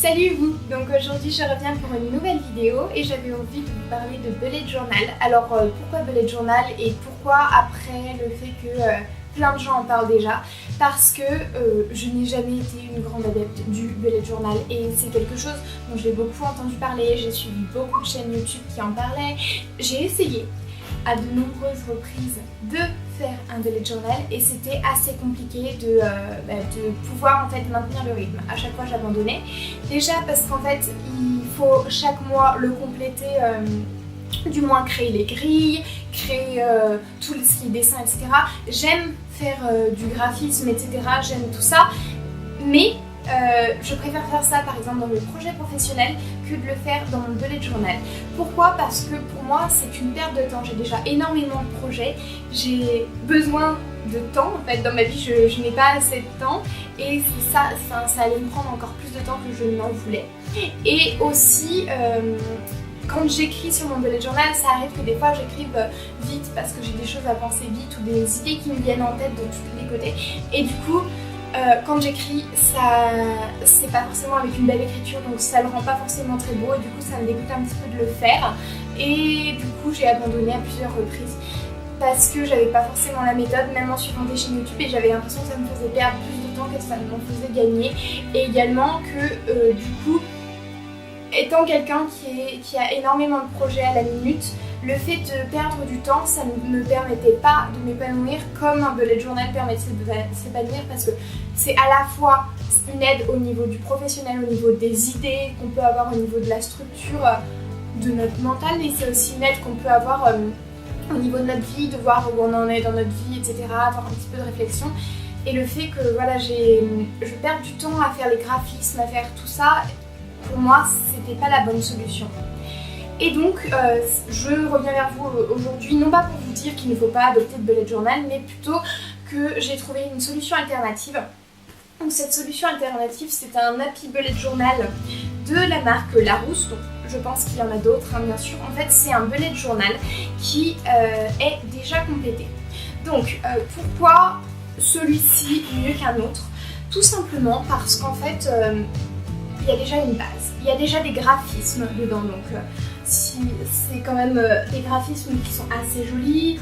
Salut vous! Donc aujourd'hui je reviens pour une nouvelle vidéo et j'avais envie de vous parler de bullet journal. Alors pourquoi bullet journal et pourquoi après le fait que plein de gens en parlent déjà? Parce que je n'ai jamais été une grande adepte du bullet journal et c'est quelque chose dont j'ai beaucoup entendu parler, j'ai suivi beaucoup de chaînes YouTube qui en parlaient. J'ai essayé à de nombreuses reprises de faire un bullet journal et c'était assez compliqué de pouvoir en fait maintenir le rythme. À chaque fois j'abandonnais. Déjà parce qu'en fait il faut chaque mois le compléter, du moins créer les grilles, créer tout ce qui est dessin, etc. J'aime faire du graphisme, etc. J'aime tout ça, mais je préfère faire ça par exemple dans mes projets professionnels que de le faire dans mon bullet journal. Pourquoi? Parce que pour moi c'est une perte de temps. J'ai déjà énormément de projets, j'ai besoin de temps en fait dans ma vie, je n'ai pas assez de temps et ça allait me prendre encore plus de temps que je n'en voulais. Et aussi quand j'écris sur mon bullet journal, ça arrive que des fois j'écrive vite parce que j'ai des choses à penser vite ou des idées qui me viennent en tête de tous les côtés et du coup quand j'écris, c'est pas forcément avec une belle écriture, donc ça le rend pas forcément très beau et du coup ça me dégoûte un petit peu de le faire. Et du coup j'ai abandonné à plusieurs reprises parce que j'avais pas forcément la méthode, même en suivant des chaînes YouTube, et j'avais l'impression que ça me faisait perdre plus de temps que ça m'en faisait gagner. Et également que du coup, étant quelqu'un qui a énormément de projets à la minute, le fait de perdre du temps, ça ne me permettait pas de m'épanouir comme un bullet journal permettait de s'épanouir, parce que c'est à la fois une aide au niveau du professionnel, au niveau des idées qu'on peut avoir, au niveau de la structure de notre mental, et c'est aussi une aide qu'on peut avoir au niveau de notre vie, de voir où on en est dans notre vie, etc., avoir un petit peu de réflexion. Et le fait que voilà, je perds du temps à faire les graphismes, à faire tout ça, pour moi c'était pas la bonne solution. Et donc je reviens vers vous aujourd'hui, non pas pour vous dire qu'il ne faut pas adopter le bullet journal, mais plutôt que j'ai trouvé une solution alternative. Donc cette solution alternative, c'est un Happy Bullet Journal de la marque Larousse. Donc je pense qu'il y en a d'autres, hein, bien sûr. En fait c'est un bullet journal qui est déjà complété. Donc pourquoi celui-ci mieux qu'un autre? Tout simplement parce qu'en fait il y a déjà une base, il y a déjà des graphismes dedans, donc si c'est quand même des graphismes qui sont assez jolis,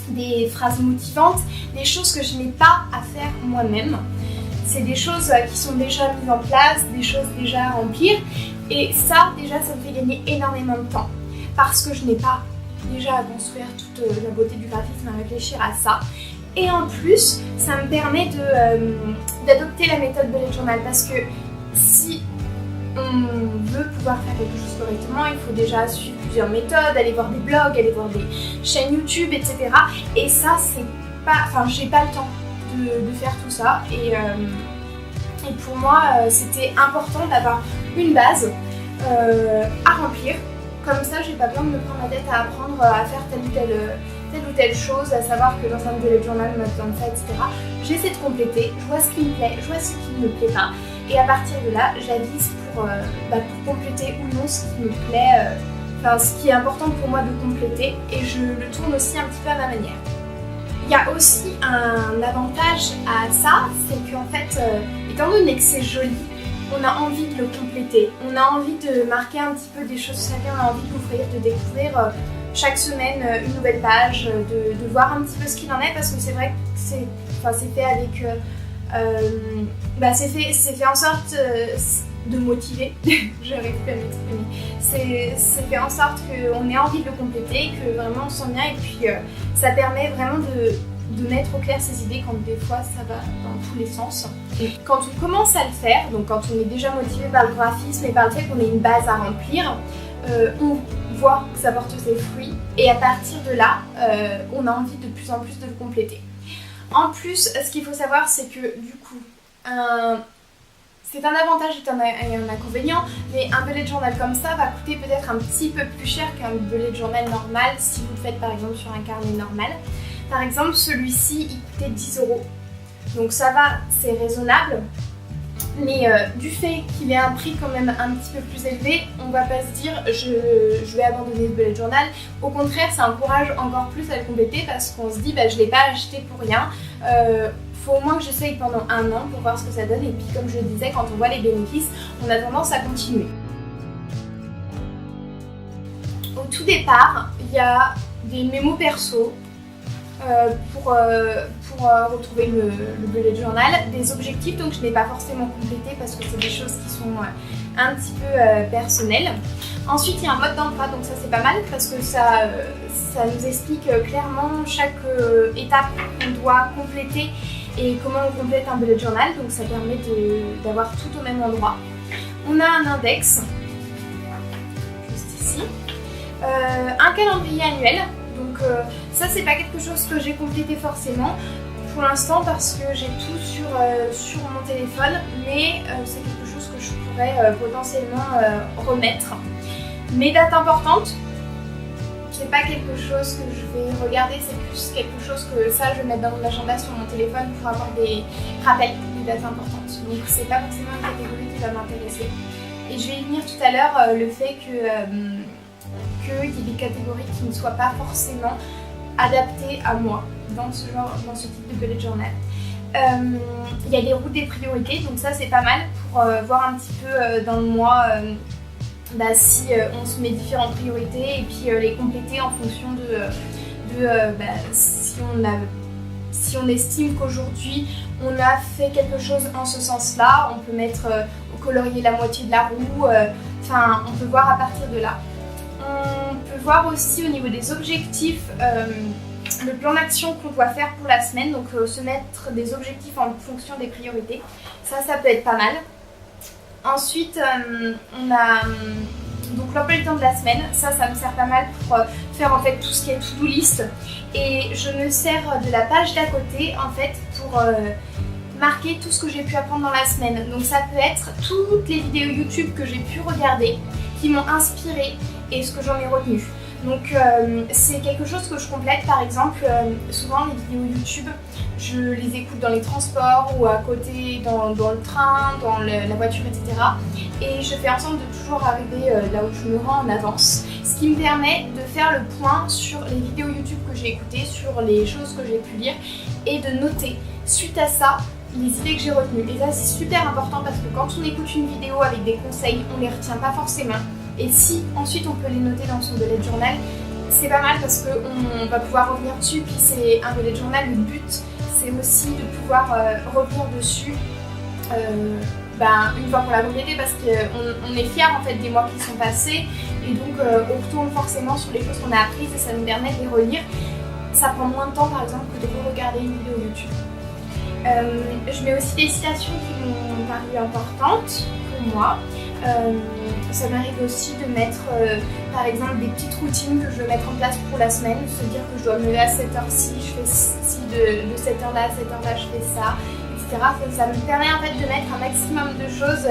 des phrases motivantes, des choses que je n'ai pas à faire moi-même. C'est des choses qui sont déjà mises en place, des choses déjà à remplir, et ça déjà ça me fait gagner énormément de temps parce que je n'ai pas déjà à construire toute la beauté du graphisme, à réfléchir à ça. Et en plus ça me permet d'adopter la méthode bullet journal, parce que si on veut pouvoir faire quelque chose correctement, il faut déjà suivre plusieurs méthodes, aller voir des blogs, aller voir des chaînes YouTube, etc. Et ça, c'est pas, enfin, j'ai pas le temps de faire tout ça. Et pour moi, c'était important d'avoir une base à remplir. Comme ça, j'ai pas besoin de me prendre la tête à apprendre à faire telle ou telle chose, à savoir que dans un bullet journal, on a besoin de ça, etc. J'essaie de compléter, je vois ce qui me plaît, je vois ce qui ne me plaît pas. Et à partir de là, j'avise pour compléter ou non ce qui me plaît, ce qui est important pour moi de compléter, et je le tourne aussi un petit peu à ma manière. Il y a aussi un avantage à ça, c'est qu'en fait, étant donné que c'est joli, on a envie de le compléter, on a envie de marquer un petit peu des choses sur sa vie, on a envie d'ouvrir, de découvrir chaque semaine une nouvelle page, de voir un petit peu ce qu'il en est, parce que c'est vrai que c'est fait avec... c'est fait en sorte de motiver, j'arrive plus à m'exprimer, c'est fait en sorte qu'on ait envie de le compléter, que vraiment on se sent bien, et puis ça permet vraiment de mettre au clair ses idées quand des fois ça va dans tous les sens. Et quand on commence à le faire, donc quand on est déjà motivé par le graphisme et par le fait qu'on ait une base à remplir, on voit que ça porte ses fruits, et à partir de là, on a envie de plus en plus de le compléter. En plus, ce qu'il faut savoir, c'est que du coup, c'est un avantage et un inconvénient, mais un bullet journal comme ça va coûter peut-être un petit peu plus cher qu'un bullet journal normal si vous le faites par exemple sur un carnet normal. Par exemple, celui-ci, il coûtait 10 €. Donc ça va, c'est raisonnable. Mais du fait qu'il ait un prix quand même un petit peu plus élevé, on va pas se dire je vais abandonner ce bullet journal. Au contraire, ça encourage encore plus à le compléter parce qu'on se dit je l'ai pas acheté pour rien. Faut au moins que j'essaye pendant un an pour voir ce que ça donne, et puis comme je le disais, quand on voit les bénéfices, on a tendance à continuer. Au tout départ, il y a des mémos perso pour retrouver le bullet journal, des objectifs, donc je n'ai pas forcément complété parce que c'est des choses qui sont un petit peu personnelles. Ensuite il y a un mode d'emploi, donc ça c'est pas mal parce que ça nous explique clairement chaque étape qu'on doit compléter et comment on complète un bullet journal, donc ça permet d'avoir tout au même endroit. On a un index, juste ici, un calendrier annuel, donc ça c'est pas quelque chose que j'ai complété forcément pour l'instant parce que j'ai tout sur mon téléphone, mais c'est quelque chose que je pourrais potentiellement remettre. Mes dates importantes, c'est pas quelque chose que je vais regarder, c'est plus quelque chose que ça je vais mettre dans mon agenda sur mon téléphone pour avoir des rappels des dates importantes. Donc c'est pas forcément une catégorie qui va m'intéresser. Et je vais y venir tout à l'heure, le fait qu'il y ait des catégories qui ne soient pas forcément adaptées à moi dans ce type de bullet journal. Il y a des routes des priorités, donc ça c'est pas mal pour voir un petit peu dans le mois si on se met différentes priorités et puis les compléter en fonction si on estime qu'aujourd'hui on a fait quelque chose en ce sens-là, on peut mettre colorier la moitié de la roue, on peut voir à partir de là. On peut voir aussi au niveau des objectifs le plan d'action qu'on doit faire pour la semaine, donc se mettre des objectifs en fonction des priorités, ça peut être pas mal. Ensuite, on a donc l'emploi du temps de la semaine, ça me sert pas mal pour faire en fait tout ce qui est to-do list, et je me sers de la page d'à côté en fait pour marquer tout ce que j'ai pu apprendre dans la semaine. Donc ça peut être toutes les vidéos YouTube que j'ai pu regarder, qui m'ont inspiré et ce que j'en ai retenu. Donc c'est quelque chose que je complète, par exemple, souvent les vidéos YouTube, je les écoute dans les transports ou à côté dans le train, dans la voiture, etc. Et je fais en sorte de toujours arriver là où je me rends en avance, ce qui me permet de faire le point sur les vidéos YouTube que j'ai écoutées, sur les choses que j'ai pu lire et de noter suite à ça les idées que j'ai retenues. Et ça c'est super important parce que quand on écoute une vidéo avec des conseils, on les retient pas forcément. Et si ensuite on peut les noter dans son bullet journal, c'est pas mal parce qu'on va pouvoir revenir dessus. Puis c'est un bullet journal, le but c'est aussi de pouvoir revenir dessus une fois qu'on l'a complété, parce qu'on est fiers en fait des mois qui sont passés, et donc on retourne forcément sur les choses qu'on a apprises et ça nous permet de les relire. Ça prend moins de temps par exemple que de regarder une vidéo YouTube. Je mets aussi des citations qui m'ont paru importantes pour moi. Ça m'arrive aussi de mettre par exemple des petites routines que je veux mettre en place pour la semaine, se dire que je dois me lever à cette heure-ci, je fais ci, de cette heure-là à cette heure-là je fais ça, etc. Ça me permet en fait de mettre un maximum de choses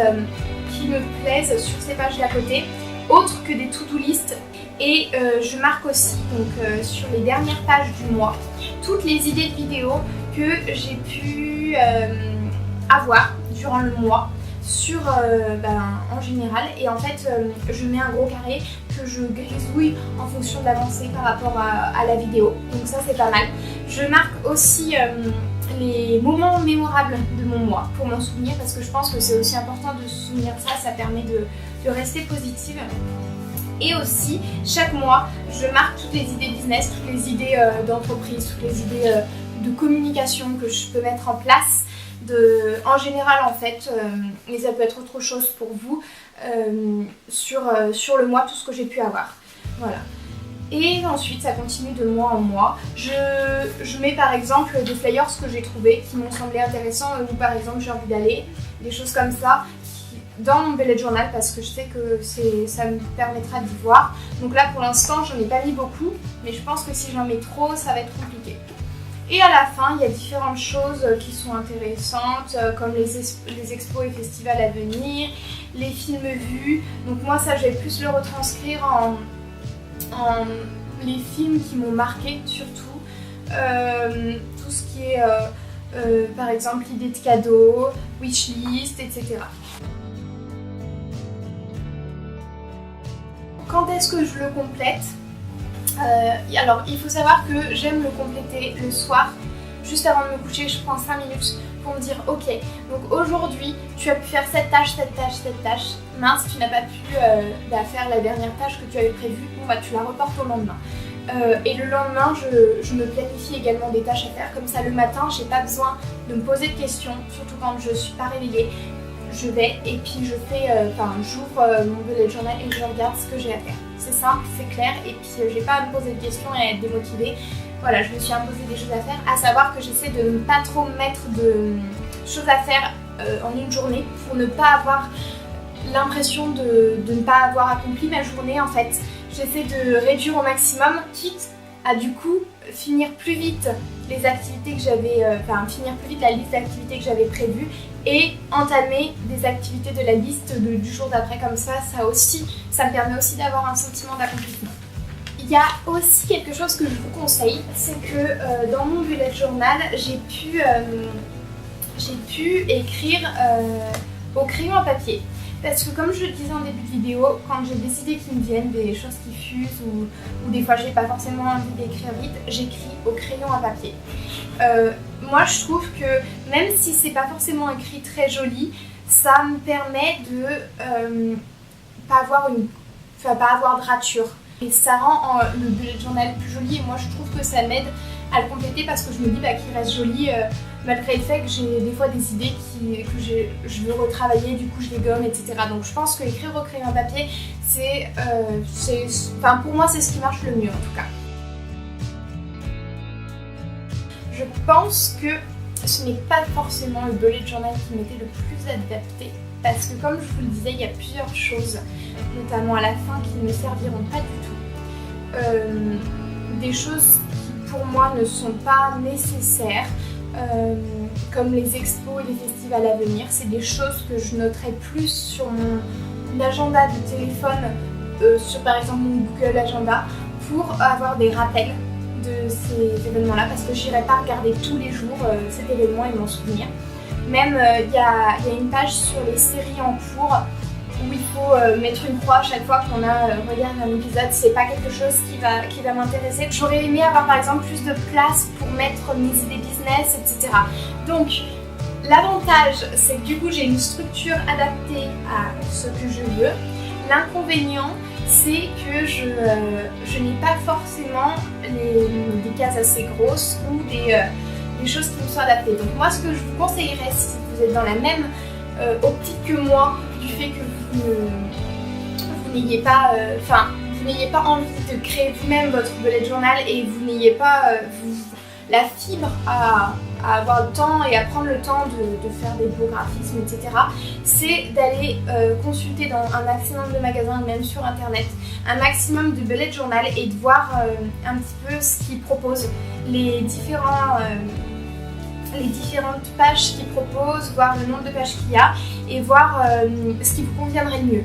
qui me plaisent sur ces pages d'à côté, autres que des to-do list. Et je marque aussi donc, sur les dernières pages du mois toutes les idées de vidéos que j'ai pu avoir durant le mois en général, et en fait je mets un gros carré que je grisouille en fonction de l'avancée par rapport à la vidéo, donc ça c'est pas mal. Je marque aussi les moments mémorables de mon mois pour m'en souvenir, parce que je pense que c'est aussi important de se souvenir de ça, ça permet de rester positive. Et aussi, chaque mois, je marque toutes les idées business, toutes les idées d'entreprise, toutes les idées de communication que je peux mettre en place. En général en fait, mais ça peut être autre chose pour vous, sur le mois, tout ce que j'ai pu avoir. Voilà. Et ensuite ça continue de mois en mois. Je mets par exemple des flyers que j'ai trouvés qui m'ont semblé intéressants, où par exemple j'ai envie d'aller, des choses comme ça, dans mon bullet journal, parce que je sais que ça me permettra d'y voir. Donc là pour l'instant j'en ai pas mis beaucoup, mais je pense que si j'en mets trop ça va être compliqué. Et à la fin, il y a différentes choses qui sont intéressantes, comme les expos et festivals à venir, les films vus. Donc moi ça je vais plus le retranscrire en les films qui m'ont marqué surtout. Tout ce qui est par exemple l'idée de cadeaux, wishlist, etc. Quand est-ce que je le complète? Alors il faut savoir que j'aime le compléter le soir, juste avant de me coucher. Je prends 5 minutes pour me dire ok, donc aujourd'hui tu as pu faire cette tâche, cette tâche, cette tâche, mince tu n'as pas pu faire la dernière tâche que tu avais prévue, bon bah tu la reportes au lendemain. Et le lendemain je me planifie également des tâches à faire, comme ça le matin j'ai pas besoin de me poser de questions, surtout quand je suis pas réveillée. Je vais et puis je fais, j'ouvre mon bullet journal et je regarde ce que j'ai à faire. C'est simple, c'est clair et puis j'ai pas à me poser de questions et à être démotivée. Voilà, je me suis imposé des choses à faire, à savoir que j'essaie de ne pas trop mettre de choses à faire en une journée pour ne pas avoir l'impression de ne pas avoir accompli ma journée en fait. J'essaie de réduire au maximum, quitte à du coup finir plus vite les activités que j'avais, finir plus vite la liste d'activités que j'avais prévues et entamer des activités de la liste du jour d'après, comme ça me permet aussi d'avoir un sentiment d'accomplissement. Il y a aussi quelque chose que je vous conseille, c'est que dans mon bullet journal, j'ai pu écrire au crayon à papier. Parce que comme je le disais en début de vidéo, quand j'ai des idées qui me viennent, des choses qui fusent ou des fois j'ai pas forcément envie d'écrire vite, j'écris au crayon à papier. Moi je trouve que même si c'est pas forcément écrit très joli, ça me permet de pas avoir de rature. Et ça rend le bullet journal plus joli et moi je trouve que ça m'aide à le compléter parce que je me dis qu'il reste joli malgré le fait que j'ai des fois des idées que je veux retravailler, du coup je les gomme, etc. Donc je pense que écrire au crayon à papier, pour moi c'est ce qui marche le mieux en tout cas. Je pense que ce n'est pas forcément le bullet journal qui m'était le plus adapté parce que comme je vous le disais, il y a plusieurs choses, notamment à la fin, qui ne me serviront pas du tout. Des choses qui pour moi ne sont pas nécessaires, comme les expos et les festivals à venir. C'est des choses que je noterai plus sur mon agenda de téléphone, sur par exemple mon Google Agenda, pour avoir des rappels de ces événements-là, parce que je n'irai pas regarder tous les jours cet événement et m'en souvenir. Même il y a une page sur les séries en cours où il faut mettre une croix à chaque fois qu'on a regardé un épisode. C'est pas quelque chose qui va m'intéresser. J'aurais aimé avoir par exemple plus de place pour mettre mes idées business, etc. Donc l'avantage c'est que du coup j'ai une structure adaptée à ce que je veux. L'inconvénient c'est que je n'ai pas forcément des cases assez grosses ou des choses qui me sont adaptées. Donc moi ce que je vous conseillerais si vous êtes dans la même optique que moi, du fait que vous n'ayez pas envie de créer vous-même votre bullet journal et vous n'ayez pas la fibre à avoir le temps et à prendre le temps de faire des beaux graphismes, etc. C'est d'aller consulter dans un maximum de magasins, même sur internet, un maximum de bullet journal et de voir un petit peu ce qu'ils proposent, les différentes pages qu'ils proposent, voir le nombre de pages qu'il y a et voir ce qui vous conviendrait le mieux.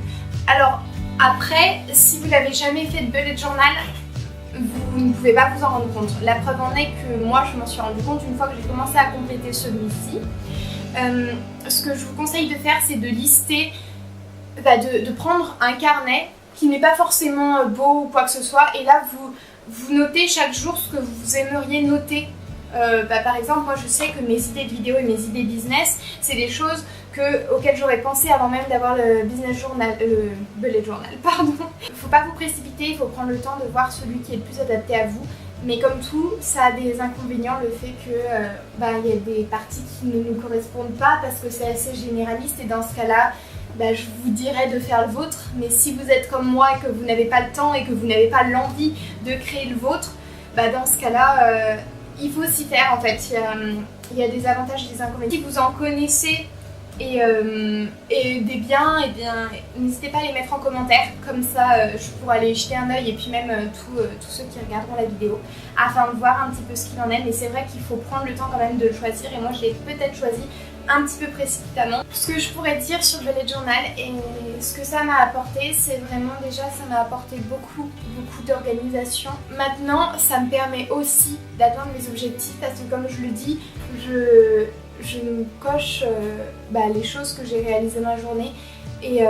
Alors après, si vous n'avez jamais fait de bullet journal, vous ne pouvez pas vous en rendre compte. La preuve en est que moi je m'en suis rendu compte une fois que j'ai commencé à compléter celui-ci. Ce que je vous conseille de faire, c'est de lister, de prendre un carnet qui n'est pas forcément beau ou quoi que ce soit, et là vous notez chaque jour ce que vous aimeriez noter. Par exemple, moi je sais que mes idées de vidéo et mes idées business, c'est des choses auxquelles j'aurais pensé avant même d'avoir le business journal, le bullet journal, pardon. Il ne faut pas vous précipiter, il faut prendre le temps de voir celui qui est le plus adapté à vous. Mais comme tout, ça a des inconvénients, le fait que y a des parties qui ne nous correspondent pas parce que c'est assez généraliste, et dans ce cas-là, je vous dirais de faire le vôtre. Mais si vous êtes comme moi et que vous n'avez pas le temps et que vous n'avez pas l'envie de créer le vôtre, dans ce cas-là, il faut s'y faire en fait. Il y a des avantages et des inconvénients. Si vous en connaissez et des biens, et bien n'hésitez pas à les mettre en commentaire, comme ça je pourrai aller jeter un œil, et puis même tous ceux qui regarderont la vidéo, afin de voir un petit peu ce qu'il en est. Mais c'est vrai qu'il faut prendre le temps quand même de le choisir, et moi je l'ai peut-être choisi un petit peu précipitamment. Ce que je pourrais dire sur le bullet journal et ce que ça m'a apporté, c'est vraiment déjà ça m'a apporté beaucoup d'organisation. Maintenant ça me permet aussi d'atteindre mes objectifs, parce que comme je le dis, je me coche les choses que j'ai réalisées dans la journée et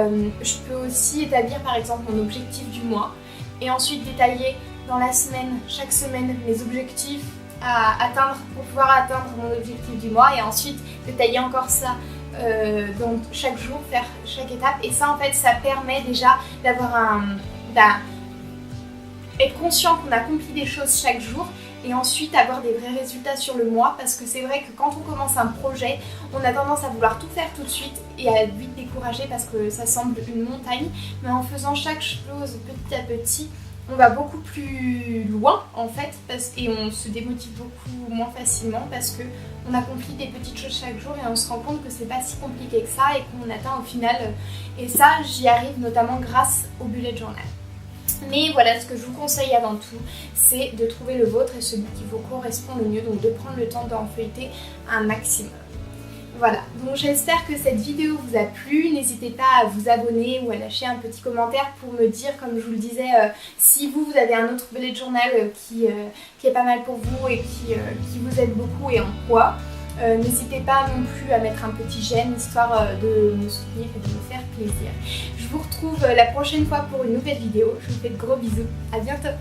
je peux aussi établir par exemple mon objectif du mois et ensuite détailler dans la semaine, chaque semaine, mes objectifs à atteindre pour pouvoir atteindre mon objectif du mois et ensuite détailler encore ça donc chaque jour, faire chaque étape et ça en fait ça permet déjà d'avoir être conscient qu'on accomplit des choses chaque jour et ensuite avoir des vrais résultats sur le mois parce que c'est vrai que quand on commence un projet on a tendance à vouloir tout faire tout de suite et à être vite découragé parce que ça semble une montagne mais en faisant chaque chose petit à petit on va beaucoup plus loin en fait et on se démotive beaucoup moins facilement parce que on accomplit des petites choses chaque jour et on se rend compte que c'est pas si compliqué que ça et qu'on atteint au final et ça j'y arrive notamment grâce au bullet journal. Mais voilà, ce que je vous conseille avant tout, c'est de trouver le vôtre et celui qui vous correspond le mieux, donc de prendre le temps d'en feuilleter un maximum. Voilà, donc j'espère que cette vidéo vous a plu, n'hésitez pas à vous abonner ou à lâcher un petit commentaire pour me dire, comme je vous le disais, si vous avez un autre bullet journal qui est pas mal pour vous et qui vous aide beaucoup et en quoi. N'hésitez pas non plus à mettre un petit j'aime histoire de me soutenir et de me faire plaisir. Je vous retrouve la prochaine fois pour une nouvelle vidéo. Je vous fais de gros bisous. À bientôt.